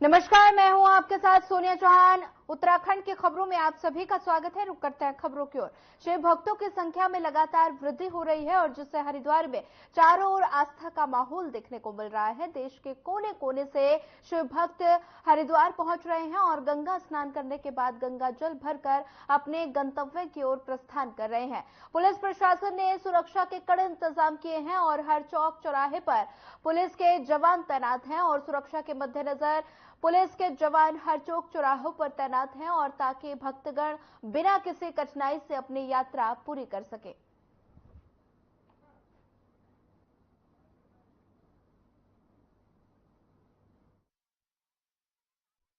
नमस्कार, मैं हूं आपके साथ सोनिया चौहान। उत्तराखंड की खबरों में आप सभी का स्वागत है। रुक करते हैं खबरों की ओर। शिव भक्तों की संख्या में लगातार वृद्धि हो रही है और जिससे हरिद्वार में चारों ओर आस्था का माहौल देखने को मिल रहा है। देश के कोने कोने से शिव भक्त हरिद्वार पहुंच रहे हैं और गंगा स्नान करने के बाद गंगा जल भरकर अपने गंतव्य की ओर प्रस्थान कर रहे हैं। पुलिस प्रशासन ने सुरक्षा के कड़े इंतजाम किए हैं और हर चौक चौराहे पर पुलिस के जवान तैनात हैं और सुरक्षा के मद्देनजर पुलिस के जवान हर चौक चौराहों पर तैनात हैं और ताकि भक्तगण बिना किसी कठिनाई से अपनी यात्रा पूरी कर सके।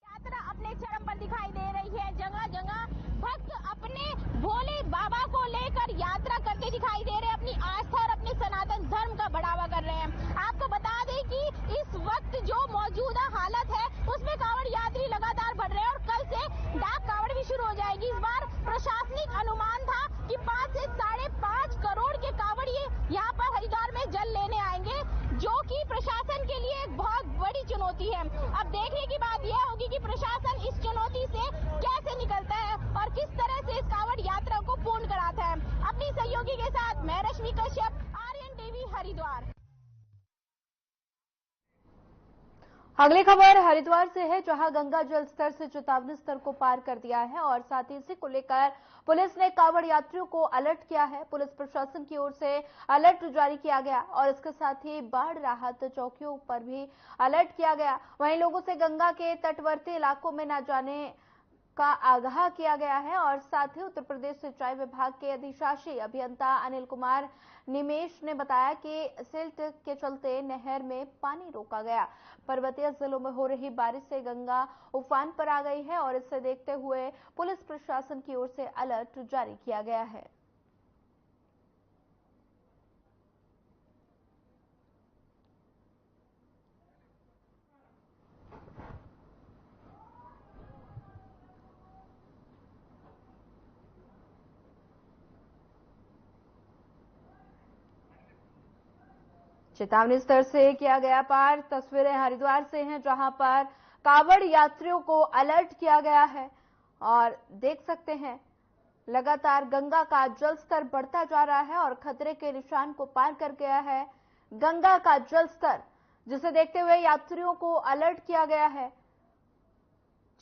यात्रा अपने चरम पर दिखाई दे रही है। जगह जगह भक्त अपने भोले बाबा को लेकर यात्रा करते दिखाई दे रहे हैं, अपनी आस्था और अपने सनातन धर्म का बढ़ावा कर रहे हैं। आपको बता दें कि इस वक्त जो मौजूदा हालत है उसमें कांवड़ यात्री लगातार बढ़ रहे हैं और कल से डाक कांवड़ भी शुरू हो जाएगी। इस बार प्रशासनिक अनुमान था कि 5 से 5.5 करोड़ के कांवड़िए यहाँ पर हरिद्वार में जल लेने आएंगे, जो कि प्रशासन के लिए एक बहुत बड़ी चुनौती है। अब देखने की बात यह होगी कि प्रशासन इस चुनौती से कैसे निकलता है और किस तरह से इस कांवड़ यात्रा को पूर्ण कराता है। अपनी सहयोगी के साथ मैं रश्मि कश्यप, आर्यन टीवी, हरिद्वार। अगली खबर हरिद्वार से है, जहां गंगा जल स्तर से चेतावनी स्तर को पार कर दिया है और साथ ही इसी को लेकर पुलिस ने कांवड़ यात्रियों को अलर्ट किया है। पुलिस प्रशासन की ओर से अलर्ट जारी किया गया और इसके साथ ही बाढ़ राहत चौकियों पर भी अलर्ट किया गया। वहीं लोगों से गंगा के तटवर्ती इलाकों में न जाने का आगाह किया गया है और साथ ही उत्तर प्रदेश सिंचाई विभाग के अधिशासी अभियंता अनिल कुमार निमेश ने बताया कि सिल्ट के चलते नहर में पानी रोका गया। पर्वतीय जिलों में हो रही बारिश से गंगा उफान पर आ गई है और इसे देखते हुए पुलिस प्रशासन की ओर से अलर्ट जारी किया गया है। चेतावनी स्तर से किया गया पार। तस्वीरें हरिद्वार से हैं, जहां पर कांवड़ यात्रियों को अलर्ट किया गया है और देख सकते हैं लगातार गंगा का जल स्तर बढ़ता जा रहा है और खतरे के निशान को पार कर गया है गंगा का जल स्तर, जिसे देखते हुए यात्रियों को अलर्ट किया गया है।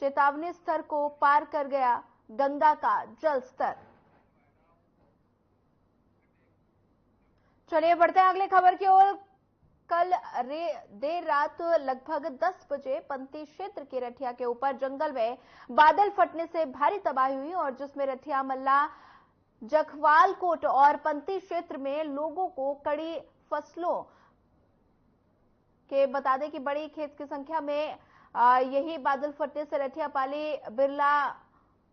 चेतावनी स्तर को पार कर गया गंगा का जल स्तर। चलिए बढ़ते हैं अगली खबर की ओर। कल देर रात लगभग 10 बजे पंती क्षेत्र के रठिया के ऊपर जंगल में बादल फटने से भारी तबाही हुई और जिसमें रठिया, मल्ला, जखवालकोट और पंती क्षेत्र में लोगों को कड़ी फसलों के बता दें कि बड़ी खेत की संख्या में यही बादल फटने से रठिया, पाली, बिरला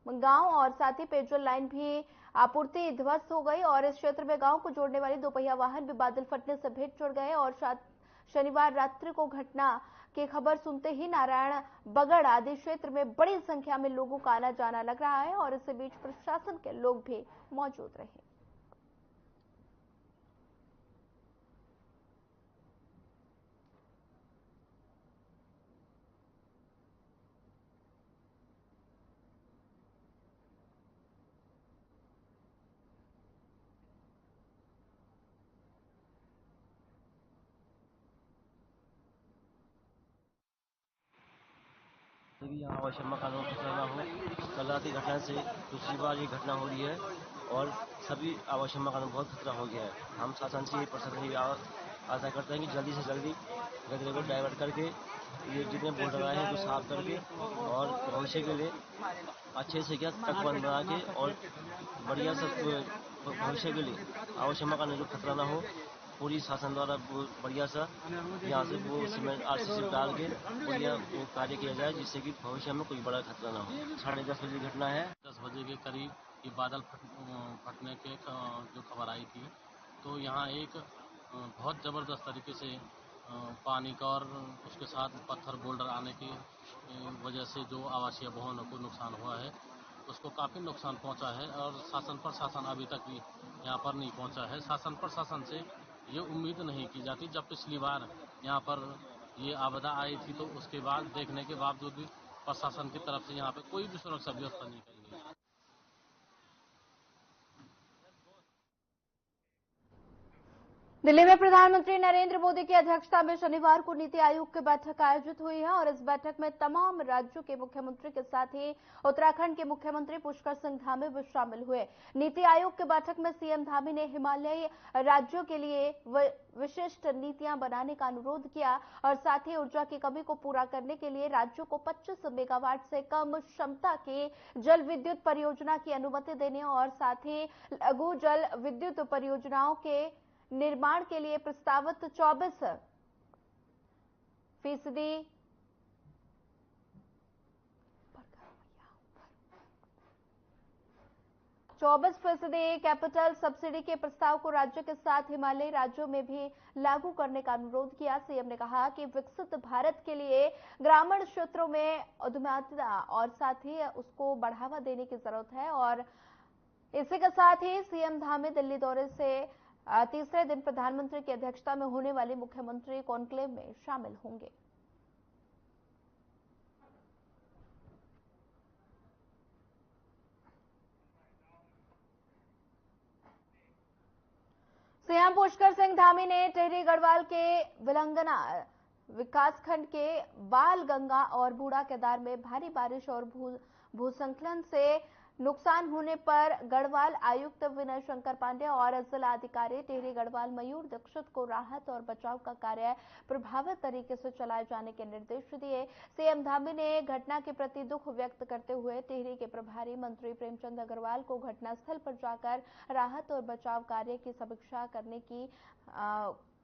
गांव और साथ ही पेयजल लाइन भी आपूर्ति ध्वस्त हो गई और इस क्षेत्र में गांव को जोड़ने वाली दोपहिया वाहन भी बादल फटने से भेंट चढ़ गए और शनिवार रात्रि को घटना की खबर सुनते ही नारायण बगड़ आदि क्षेत्र में बड़ी संख्या में लोगों का आना जाना लग रहा है और इसी बीच प्रशासन के लोग भी मौजूद रहे। यहाँ आवश्यक कानून की तरह हो। कल रात की घटना से दूसरी बार ये घटना हो रही है और सभी आवश्यक कानून बहुत खतरा हो गया है। हम शासन से प्रशासन की आशा करते हैं कि जल्दी से जल्दी गंदगी को डाइवर्ट करके ये जितने बोल रहे हैं तो साफ करके और भविष्य के लिए अच्छे से क्या तटबंध बना के और बढ़िया सब भविष्य के लिए आवश्यक कानून जो खतरा ना हो, पूरी शासन द्वारा बढ़िया सा यहाँ से वो सीमेंट आरसीसी डाल के बढ़िया वो कार्य किया जाए, जिससे कि भविष्य में कोई बड़ा खतरा ना हो। 10:30 बजे की घटना है। 10 बजे के करीब ये बादल फटने के जो खबर आई थी, तो यहाँ एक बहुत ज़बरदस्त तरीके से पानी का और उसके साथ पत्थर बोल्डर आने की वजह से जो आवासीय भवनों को नुकसान हुआ है, उसको काफ़ी नुकसान पहुंचा है और शासन प्रशासन अभी तक भी यहाँ पर नहीं पहुंचा है। शासन प्रशासन से ये उम्मीद नहीं की जाती। जब पिछली बार यहाँ पर ये आपदा आई थी, तो उसके बाद देखने के बावजूद भी प्रशासन की तरफ से यहाँ पे कोई भी सुरक्षा व्यवस्था नहीं की गई। दिल्ली में प्रधानमंत्री नरेंद्र मोदी की अध्यक्षता में शनिवार को नीति आयोग की बैठक आयोजित हुई है और इस बैठक में तमाम राज्यों के मुख्यमंत्री के साथ ही उत्तराखंड के मुख्यमंत्री पुष्कर सिंह धामी भी शामिल हुए। नीति आयोग की बैठक में सीएम धामी ने हिमालयी राज्यों के लिए विशिष्ट नीतियां बनाने का अनुरोध किया और साथ ही ऊर्जा की कमी को पूरा करने के लिए राज्यों को 25 मेगावाट से कम क्षमता की जल विद्युत परियोजना की अनुमति देने और साथ ही लघु जल विद्युत परियोजनाओं के निर्माण के लिए प्रस्तावित 24% कैपिटल सब्सिडी के प्रस्ताव को राज्य के साथ हिमालयी राज्यों में भी लागू करने का अनुरोध किया। सीएम ने कहा कि विकसित भारत के लिए ग्रामीण क्षेत्रों में उद्यमिता और साथ ही उसको बढ़ावा देने की जरूरत है और इसी के साथ ही सीएम धामी दिल्ली दौरे से तीसरे दिन प्रधानमंत्री की अध्यक्षता में होने वाली मुख्यमंत्री कॉन्क्लेव में शामिल होंगे। सीएम पुष्कर सिंह धामी ने टिहरी गढ़वाल के विलंगना विकासखंड के बाल गंगा और बूढ़ा केदार में भारी बारिश और भूस्खलन से नुकसान होने पर गढ़वाल आयुक्त विनय शंकर पांडे और जिला अधिकारी टिहरी गढ़वाल मयूर दीक्षित को राहत और बचाव का कार्य प्रभावित तरीके से चलाए जाने के निर्देश दिए। सीएम धामी ने घटना के प्रति दुख व्यक्त करते हुए टिहरी के प्रभारी मंत्री प्रेमचंद अग्रवाल को घटनास्थल पर जाकर राहत और बचाव कार्य की समीक्षा करने की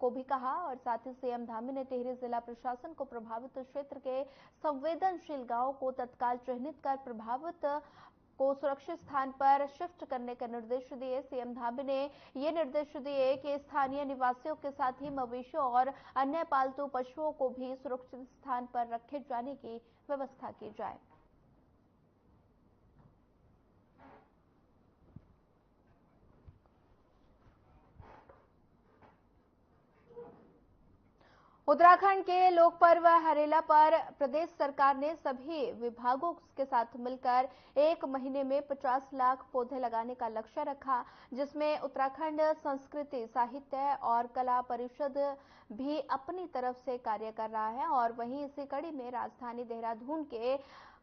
को भी कहा और साथ ही सीएम धामी ने टिहरी जिला प्रशासन को प्रभावित क्षेत्र के संवेदनशील गांवों को तत्काल चिन्हित कर प्रभावित को सुरक्षित स्थान पर शिफ्ट करने के निर्देश दिए। सीएम धामी ने ये निर्देश दिए कि स्थानीय निवासियों के साथ ही मवेशियों और अन्य पालतू पशुओं को भी सुरक्षित स्थान पर रखे जाने की व्यवस्था की जाए। उत्तराखंड के लोक पर्व हरेला पर प्रदेश सरकार ने सभी विभागों के साथ मिलकर 1 महीने में 50 लाख पौधे लगाने का लक्ष्य रखा, जिसमें उत्तराखंड संस्कृति साहित्य और कला परिषद भी अपनी तरफ से कार्य कर रहा है और वहीं इसी कड़ी में राजधानी देहरादून के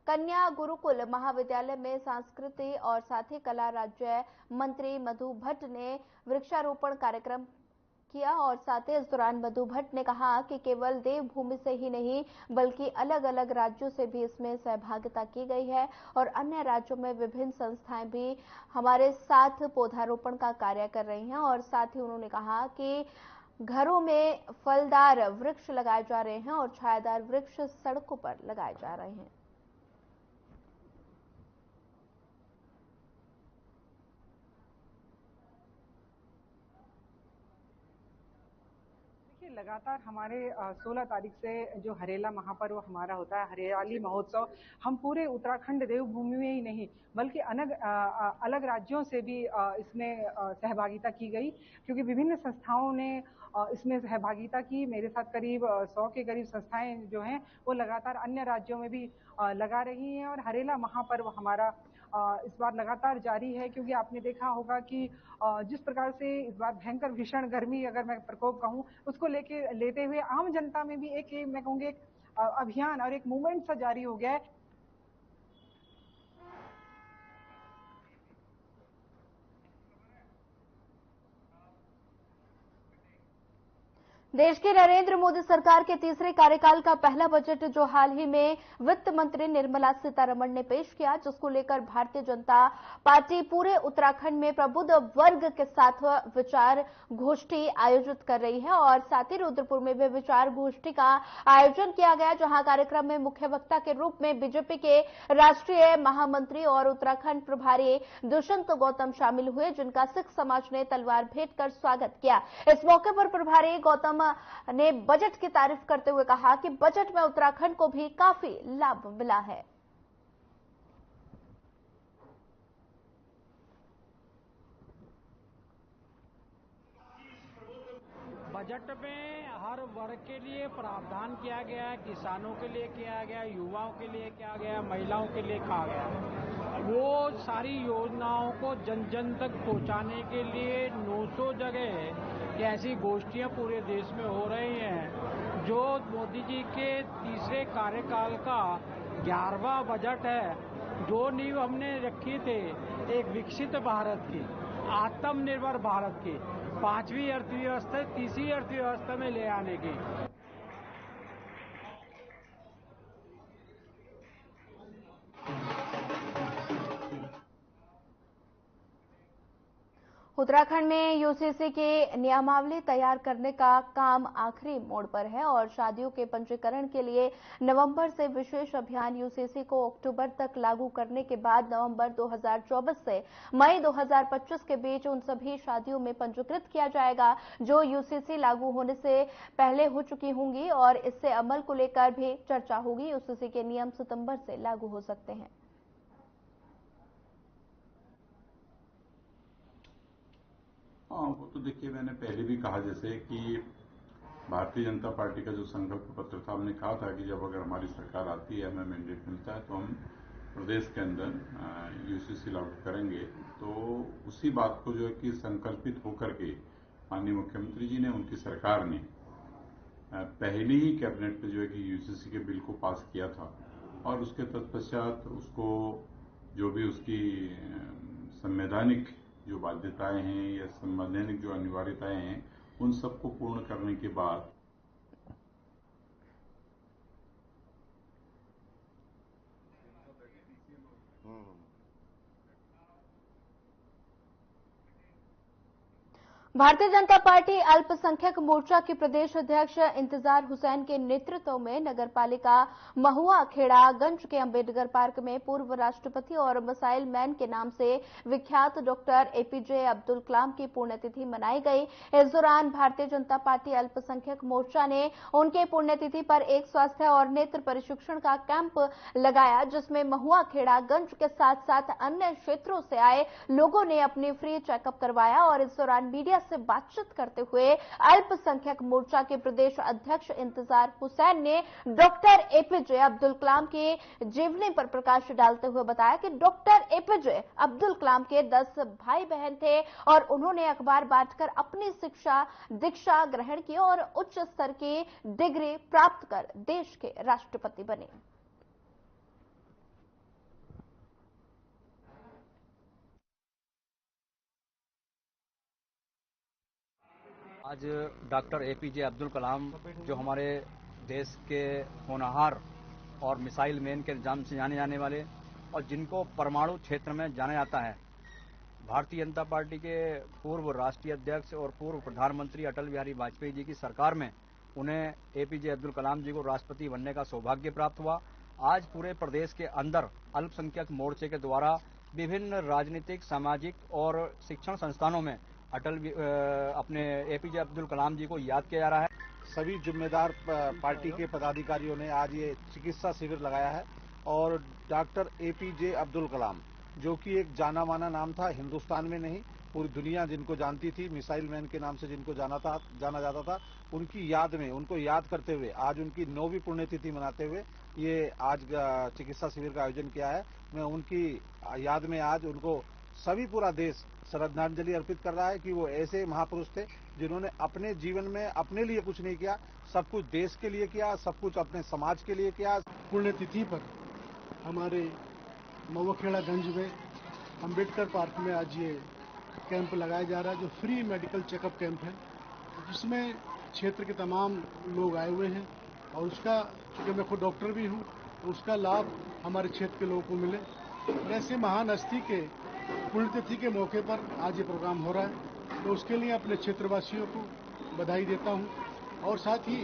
कन्या गुरुकुल महाविद्यालय में संस्कृति और साथ ही कला राज्य मंत्री मधु भट्ट ने वृक्षारोपण कार्यक्रम किया और साथ ही इस दौरान मधु भट्ट ने कहा कि केवल देवभूमि से ही नहीं बल्कि अलग अलग राज्यों से भी इसमें सहभागिता की गई है और अन्य राज्यों में विभिन्न संस्थाएं भी हमारे साथ पौधारोपण का कार्य कर रही हैं और साथ ही उन्होंने कहा कि घरों में फलदार वृक्ष लगाए जा रहे हैं और छायादार वृक्ष सड़कों पर लगाए जा रहे हैं। लगातार हमारे 16 तारीख से जो हरेला महापर्व हमारा होता है, हरियाली महोत्सव, हम पूरे उत्तराखंड देवभूमि में ही नहीं बल्कि अलग राज्यों से भी इसमें सहभागिता की गई, क्योंकि विभिन्न संस्थाओं ने इसमें सहभागिता की। मेरे साथ करीब 100 के करीब संस्थाएं जो हैं वो लगातार अन्य राज्यों में भी लगा रही हैं और हरेला महापर्व हमारा इस बार लगातार जारी है, क्योंकि आपने देखा होगा कि जिस प्रकार से इस बार भयंकर भीषण गर्मी, अगर मैं प्रकोप कहूं, उसको लेते हुए आम जनता में भी एक मैं कहूंगी एक अभियान और एक मूवमेंट सा जारी हो गया है। देश की नरेंद्र मोदी सरकार के तीसरे कार्यकाल का पहला बजट जो हाल ही में वित्त मंत्री निर्मला सीतारमण ने पेश किया, जिसको लेकर भारतीय जनता पार्टी पूरे उत्तराखंड में प्रबुद्ध वर्ग के साथ विचार गोष्ठी आयोजित कर रही है और साथ ही रुद्रपुर में भी विचार गोष्ठी का आयोजन किया गया, जहां कार्यक्रम में मुख्य वक्ता के रूप में बीजेपी के राष्ट्रीय महामंत्री और उत्तराखंड प्रभारी दुष्यंत गौतम शामिल हुए, जिनका सिख समाज ने तलवार भेंट कर स्वागत किया। इस मौके पर प्रभारी गौतम ने बजट की तारीफ करते हुए कहा कि बजट में उत्तराखंड को भी काफी लाभ मिला है। बजट में हर वर्ग के लिए प्रावधान किया गया है, किसानों के लिए किया गया, युवाओं के लिए किया गया, महिलाओं के लिए कहा गया। वो सारी योजनाओं को जन जन तक पहुंचाने के लिए 900 जगह ऐसी गोष्ठियां पूरे देश में हो रही हैं। जो मोदी जी के तीसरे कार्यकाल का 11वां बजट है, जो नींव हमने रखी थी एक विकसित भारत की, आत्मनिर्भर भारत की, 5वीं अर्थव्यवस्था 3री अर्थव्यवस्था में ले आने की। उत्तराखंड में यूसीसी की नियमावली तैयार करने का काम आखिरी मोड़ पर है और शादियों के पंजीकरण के लिए नवंबर से विशेष अभियान यूसीसी को अक्टूबर तक लागू करने के बाद नवंबर 2024 से मई 2025 के बीच उन सभी शादियों में पंजीकृत किया जाएगा जो यूसीसी लागू होने से पहले हो चुकी होंगी और इससे अमल को लेकर भी चर्चा होगी। यूसीसी के नियम सितंबर से लागू हो सकते हैं। हाँ, वो तो देखिए, मैंने पहले भी कहा जैसे कि भारतीय जनता पार्टी का जो संकल्प पत्र था, हमने कहा था कि जब अगर हमारी सरकार आती है, हमें मैंडेट मिलता है, तो हम प्रदेश के अंदर यूसीसी लागू करेंगे। तो उसी बात को जो है कि संकल्पित होकर के माननीय मुख्यमंत्री जी ने, उनकी सरकार ने पहली ही कैबिनेट में जो है कि यूसीसी के बिल को पास किया था और उसके तत्पश्चात उसको जो भी उसकी संवैधानिक जो बाध्यताएं हैं या संवैधानिक जो अनिवार्यताएं हैं, उन सबको पूर्ण करने के बाद भारतीय जनता पार्टी अल्पसंख्यक मोर्चा के प्रदेश अध्यक्ष इंतजार हुसैन के नेतृत्व में नगरपालिका महुआ खेड़ागंज के अंबेडकर पार्क में पूर्व राष्ट्रपति और मिसाइल मैन के नाम से विख्यात डॉक्टर एपीजे अब्दुल कलाम की पुण्यतिथि मनाई गई। इस दौरान भारतीय जनता पार्टी अल्पसंख्यक मोर्चा ने उनके पुण्यतिथि पर एक स्वास्थ्य और नेत्र प्रशिक्षण का कैंप लगाया, जिसमें महुआ खेड़ागंज के साथ साथ अन्य क्षेत्रों से आए लोगों ने अपनी फ्री चेकअप करवाया और इस दौरान मीडिया से बातचीत करते हुए अल्पसंख्यक मोर्चा के प्रदेश अध्यक्ष इंतजार हुसैन ने डॉक्टर एपीजे अब्दुल कलाम की जीवनी पर प्रकाश डालते हुए बताया कि डॉक्टर एपीजे अब्दुल कलाम के 10 भाई बहन थे और उन्होंने अखबार बांटकर अपनी शिक्षा दीक्षा ग्रहण की और उच्च स्तर की डिग्री प्राप्त कर देश के राष्ट्रपति बने। आज डॉक्टर एपीजे अब्दुल कलाम, जो हमारे देश के होनहार और मिसाइल मैन के नाम से जाने जाने वाले और जिनको परमाणु क्षेत्र में जाना जाता है, भारतीय जनता पार्टी के पूर्व राष्ट्रीय अध्यक्ष और पूर्व प्रधानमंत्री अटल बिहारी वाजपेयी जी की सरकार में उन्हें एपीजे अब्दुल कलाम जी को राष्ट्रपति बनने का सौभाग्य प्राप्त हुआ। आज पूरे प्रदेश के अंदर अल्पसंख्यक मोर्चे के द्वारा विभिन्न राजनीतिक, सामाजिक और शिक्षण संस्थानों में अपने एपीजे अब्दुल कलाम जी को याद किया जा रहा है। सभी जिम्मेदार पार्टी के पदाधिकारियों ने आज ये चिकित्सा शिविर लगाया है और डॉक्टर एपीजे अब्दुल कलाम, जो कि एक जाना माना नाम था, हिंदुस्तान में नहीं पूरी दुनिया जिनको जानती थी, मिसाइल मैन के नाम से जिनको जाना जाता था, उनकी याद में, उनको याद करते हुए आज उनकी 9वीं पुण्यतिथि मनाते हुए ये आज चिकित्सा शिविर का आयोजन किया है। मैं उनकी याद में आज उनको सभी पूरा देश श्रद्धांजलि अर्पित कर रहा है कि वो ऐसे महापुरुष थे जिन्होंने अपने जीवन में अपने लिए कुछ नहीं किया, सब कुछ देश के लिए किया, सब कुछ अपने समाज के लिए किया। पुण्यतिथि पर हमारे महुआखेड़ागंज में अंबेडकर पार्क में आज ये कैंप लगाया जा रहा है, जो फ्री मेडिकल चेकअप कैंप है, जिसमें क्षेत्र के तमाम लोग आए हुए हैं और उसका, क्योंकि मैं खुद डॉक्टर भी हूँ, उसका लाभ हमारे क्षेत्र के लोगों को मिले। और ऐसे महान हस्ती के पुण्यतिथि के मौके पर आज ये प्रोग्राम हो रहा है, तो उसके लिए अपने क्षेत्रवासियों को बधाई देता हूं और साथ ही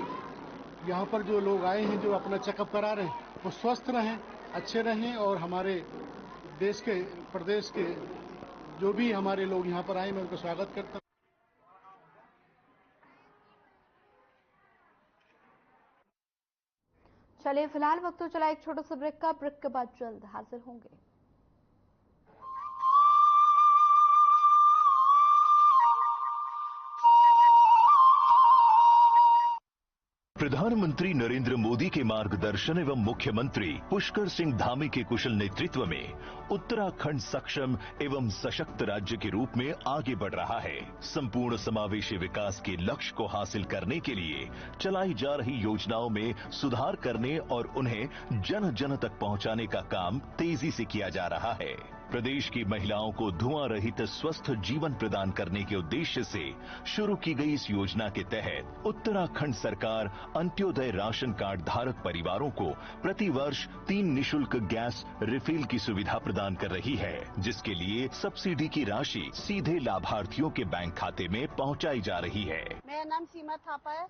यहाँ पर जो लोग आए हैं, जो अपना चेकअप करा रहे हैं, वो स्वस्थ रहें, अच्छे रहें और हमारे देश के, प्रदेश के जो भी हमारे लोग यहाँ पर आए, मैं उनका स्वागत करता हूँ। चलिए फिलहाल वक्त तो चला एक छोटा सा ब्रेक का। ब्रेक के बाद जल्द हाजिर होंगे। प्रधानमंत्री नरेंद्र मोदी के मार्गदर्शन एवं मुख्यमंत्री पुष्कर सिंह धामी के कुशल नेतृत्व में उत्तराखंड सक्षम एवं सशक्त राज्य के रूप में आगे बढ़ रहा है। संपूर्ण समावेशी विकास के लक्ष्य को हासिल करने के लिए चलाई जा रही योजनाओं में सुधार करने और उन्हें जन जन तक पहुंचाने का काम तेजी से किया जा रहा है। प्रदेश की महिलाओं को धुआं रहित स्वस्थ जीवन प्रदान करने के उद्देश्य से शुरू की गई इस योजना के तहत उत्तराखंड सरकार अंत्योदय राशन कार्ड धारक परिवारों को प्रति वर्ष 3 निःशुल्क गैस रिफिल की सुविधा प्रदान कर रही है, जिसके लिए सब्सिडी की राशि सीधे लाभार्थियों के बैंक खाते में पहुंचाई जा रही है। मेरा नाम सीमा थापा है।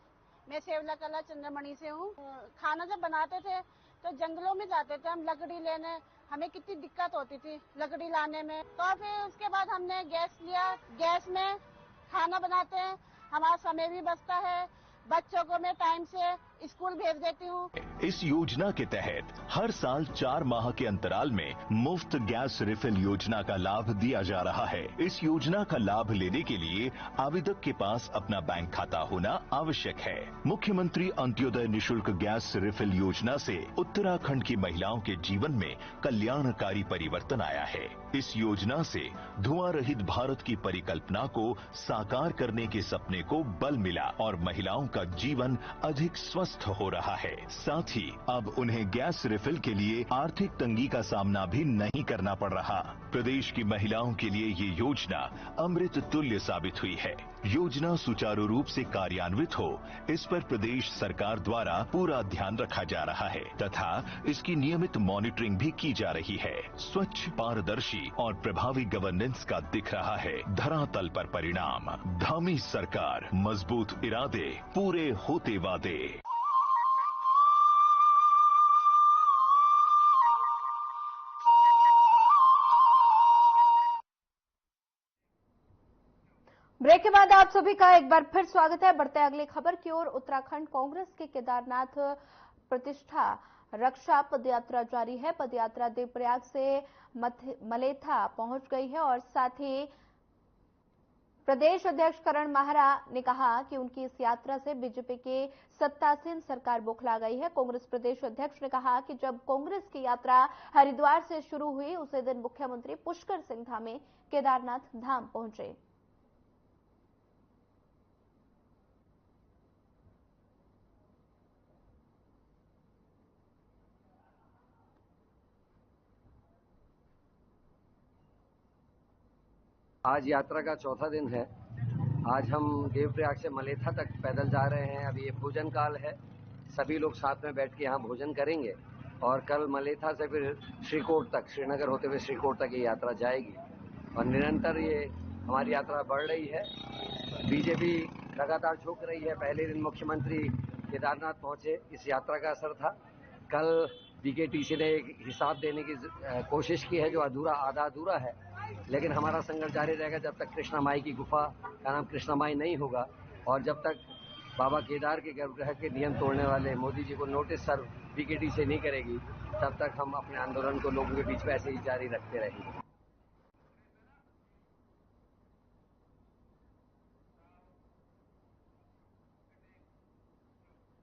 मैं सेवला कला चंद्रमणि से हूँ। खाना जब बनाते थे तो जंगलों में जाते थे हम लकड़ी लेने, हमें कितनी दिक्कत होती थी लकड़ी लाने में। तो फिर उसके बाद हमने गैस लिया। गैस में खाना बनाते हैं, हमारा समय भी बचता है, बच्चों को मैं टाइम से स्कूल भेज देती हूँ। इस योजना के तहत हर साल 4 माह के अंतराल में मुफ्त गैस रिफिल योजना का लाभ दिया जा रहा है। इस योजना का लाभ लेने के लिए आवेदक के पास अपना बैंक खाता होना आवश्यक है। मुख्यमंत्री अंत्योदय निःशुल्क गैस रिफिल योजना से उत्तराखंड की महिलाओं के जीवन में कल्याणकारी परिवर्तन आया है। इस योजना से धुआं रहित भारत की परिकल्पना को साकार करने के सपने को बल मिला और महिलाओं का जीवन अधिक स्वस्थ हो रहा है। साथ ही अब उन्हें गैस रिफिल के लिए आर्थिक तंगी का सामना भी नहीं करना पड़ रहा। प्रदेश की महिलाओं के लिए ये योजना अमृत तुल्य साबित हुई है। योजना सुचारू रूप से कार्यान्वित हो, इस पर प्रदेश सरकार द्वारा पूरा ध्यान रखा जा रहा है तथा इसकी नियमित मॉनिटरिंग भी की जा रही है। स्वच्छ, पारदर्शी और प्रभावी गवर्नेंस का दिख रहा है धरातल पर परिणाम। धामी सरकार, मजबूत इरादे, पूरे होते वादे। ब्रेक के बाद आप सभी का एक बार फिर स्वागत है। बढ़ते अगली खबर की ओर। उत्तराखंड कांग्रेस के केदारनाथ प्रतिष्ठा रक्षा पदयात्रा जारी है। पदयात्रा देवप्रयाग से मलेथा पहुंच गई है और साथ ही प्रदेश अध्यक्ष करण माहरा ने कहा कि उनकी इस यात्रा से बीजेपी के सत्तासीन सरकार बौखला गई है। कांग्रेस प्रदेश अध्यक्ष ने कहा कि जब कांग्रेस की यात्रा हरिद्वार से शुरू हुई उसी दिन मुख्यमंत्री पुष्कर सिंह धामी केदारनाथ धाम पहुंचे। आज यात्रा का चौथा दिन है। आज हम देवप्रयाग से मलेथा तक पैदल जा रहे हैं। अभी ये भोजन काल है, सभी लोग साथ में बैठ के यहाँ भोजन करेंगे और कल मलेथा से फिर श्रीकोट तक, श्रीनगर होते हुए श्रीकोट तक ये यात्रा जाएगी और निरंतर ये हमारी यात्रा बढ़ रही है। बीजेपी लगातार झुक रही है। पहले दिन मुख्यमंत्री केदारनाथ पहुंचे, इस यात्रा का असर था। कल बीकेटीसी ने एक हिसाब देने की कोशिश की है जो आधा अधूरा है, लेकिन हमारा संघर्ष जारी रहेगा जब तक कृष्णा माई की गुफा का नाम कृष्णा माई नहीं होगा और जब तक बाबा केदार के गर्भगृह के नियम तोड़ने वाले मोदी जी को नोटिस सर्व बीकेटी से नहीं करेगी, तब तक हम अपने आंदोलन को लोगों के बीच में ऐसे ही जारी रखते रहेंगे।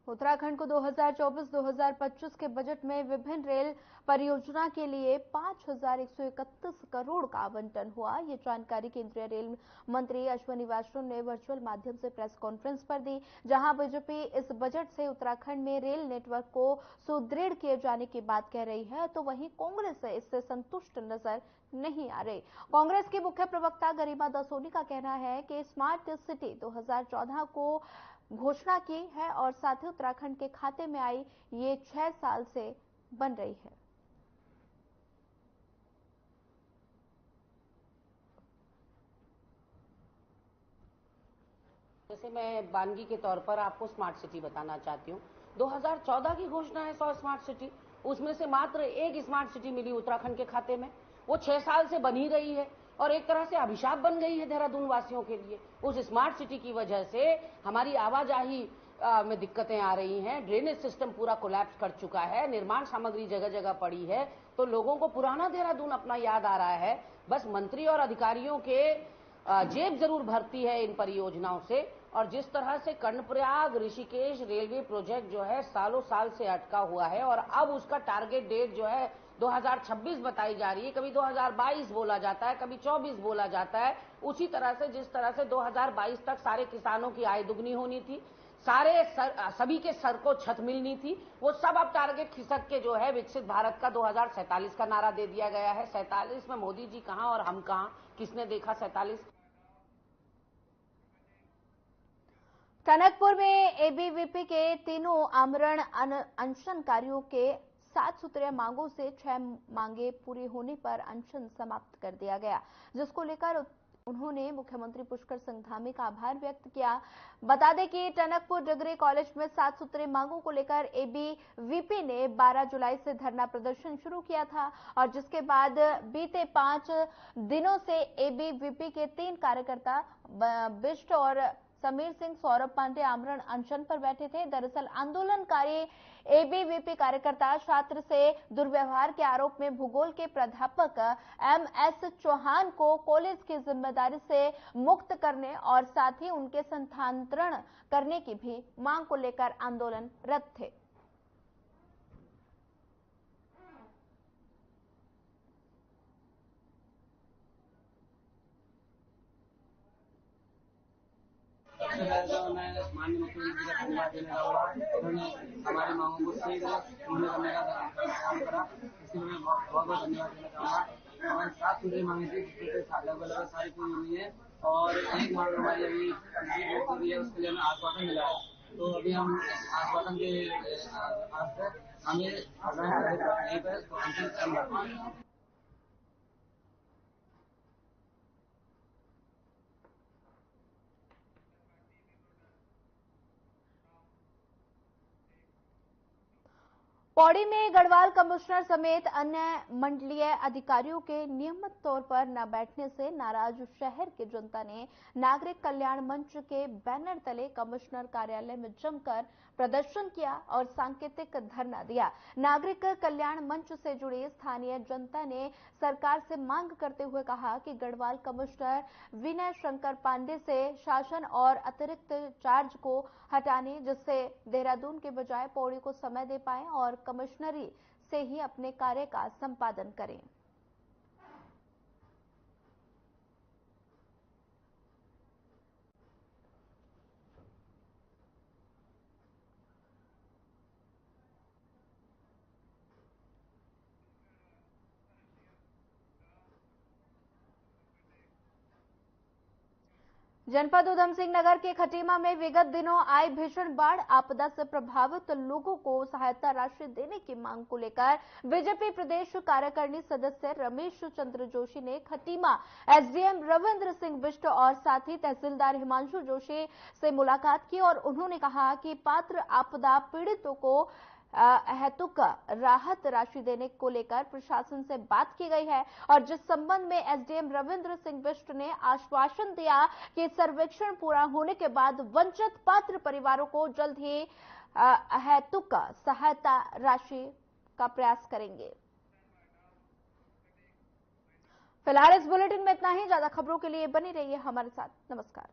उत्तराखंड को 2024-2025 के बजट में विभिन्न रेल परियोजना के लिए 5,131 करोड़ का आवंटन हुआ। ये जानकारी केंद्रीय रेल मंत्री अश्विनी वैष्णव ने वर्चुअल माध्यम से प्रेस कॉन्फ्रेंस पर दी, जहां बीजेपी इस बजट से उत्तराखंड में रेल नेटवर्क को सुदृढ़ किए जाने की बात कह रही है, तो वहीं कांग्रेस इससे संतुष्ट नजर नहीं आ रही। कांग्रेस की मुख्य प्रवक्ता गरिमा दसोनी का कहना है कि स्मार्ट सिटी 2014 को घोषणा की है और साथ ही उत्तराखंड के खाते में आई ये 6 साल से बन रही है। जैसे मैं बानगी के तौर पर आपको स्मार्ट सिटी बताना चाहती हूँ। 2014 की घोषणा है 100 स्मार्ट सिटी, उसमें से मात्र एक स्मार्ट सिटी मिली उत्तराखंड के खाते में। वो 6 साल से बन ही रही है और एक तरह से अभिशाप बन गई है देहरादून वासियों के लिए। उस स्मार्ट सिटी की वजह से हमारी आवाजाही में दिक्कतें आ रही हैं, ड्रेनेज सिस्टम पूरा कोलैप्स कर चुका है, निर्माण सामग्री जगह जगह पड़ी है, तो लोगों को पुराना देहरादून अपना याद आ रहा है। बस मंत्री और अधिकारियों के जेब जरूर भरती है इन परियोजनाओं से। और जिस तरह से कर्णप्रयाग ऋषिकेश रेलवे प्रोजेक्ट जो है सालों साल से अटका हुआ है और अब उसका टारगेट डेट जो है 2026 बताई जा रही है, कभी 2022 बोला जाता है, कभी 24 बोला जाता है। उसी तरह से जिस तरह से 2022 तक सारे किसानों की आय दुगनी होनी थी, सभी के सर को छत मिलनी थी, वो सब अब टारगेट खिसक के जो है विकसित भारत का 2047 का नारा दे दिया गया है। 47 में मोदी जी कहां और हम कहां, किसने देखा 47? टनकपुर में एबीवीपी के तीनों आमरण अनशनकारियों के 7 सूत्रीय मांगों से 6 मांगे पूरी होने पर अनशन समाप्त कर दिया गया, जिसको लेकर उन्होंने मुख्यमंत्री पुष्कर सिंह धामी का आभार व्यक्त किया। बता दें कि टनकपुर डिग्री कॉलेज में 7 सूत्रीय मांगों को लेकर एबीवीपी ने 12 जुलाई से धरना प्रदर्शन शुरू किया था और जिसके बाद बीते 5 दिनों से एबीवीपी के 3 कार्यकर्ता बिष्ट और समीर सिंह, सौरभ पांडे आमरण अनशन पर बैठे थे। दरअसल आंदोलनकारी एबीवीपी कार्यकर्ता छात्र से दुर्व्यवहार के आरोप में भूगोल के प्राध्यापक एमएस चौहान को कॉलेज की जिम्मेदारी से मुक्त करने और साथ ही उनके स्थानांतरण करने की भी मांग को लेकर आंदोलनरत थे। सबसे पहले तो मैं माननीय मुख्यमंत्री का धन्यवाद देना चाहूँगा। उन्होंने हमारी मांगों को सही पूर्ण करने का काम करा, इसके लिए मैं बहुत बहुत धन्यवाद देना चाहूँगा। हमारी 7 सूत्रीय मांगे थी, जिसमें लगभग सारी पूरी हुई है और एक मांग हमारी अभी कंप्लीट हो रही है, उसके लिए हमें आश्वासन मिला है। तो अभी हम आश्वासन के आज से हमें यहीं पर अंतिम चल। पौड़ी में गढ़वाल कमिश्नर समेत अन्य मंडलीय अधिकारियों के नियमित तौर पर न बैठने से नाराज शहर की जनता ने नागरिक कल्याण मंच के बैनर तले कमिश्नर कार्यालय में जमकर प्रदर्शन किया और सांकेतिक धरना दिया। नागरिक कल्याण मंच से जुड़ी स्थानीय जनता ने सरकार से मांग करते हुए कहा कि गढ़वाल कमिश्नर विनय शंकर पांडे से शासन और अतिरिक्त चार्ज को हटाने, जिससे देहरादून के बजाय पौड़ी को समय दे पाए और कमिश्नरी से ही अपने कार्य का संपादन करें। जनपद उधम सिंह नगर के खटीमा में विगत दिनों आई भीषण बाढ़ आपदा से प्रभावित लोगों को सहायता राशि देने की मांग को लेकर बीजेपी प्रदेश कार्यकारिणी सदस्य रमेश चंद्र जोशी ने खटीमा एसडीएम रविंद्र सिंह बिष्ट और साथ ही तहसीलदार हिमांशु जोशी से मुलाकात की और उन्होंने कहा कि पात्र आपदा पीड़ितों को अहेतुक राहत राशि देने को लेकर प्रशासन से बात की गई है और जिस संबंध में एसडीएम रविंद्र सिंह बिष्ट ने आश्वासन दिया कि सर्वेक्षण पूरा होने के बाद वंचित पात्र परिवारों को जल्द ही अहेतुक सहायता राशि का प्रयास करेंगे। फिलहाल इस बुलेटिन में इतना ही। ज्यादा खबरों के लिए बनी रहिए हमारे साथ। नमस्कार।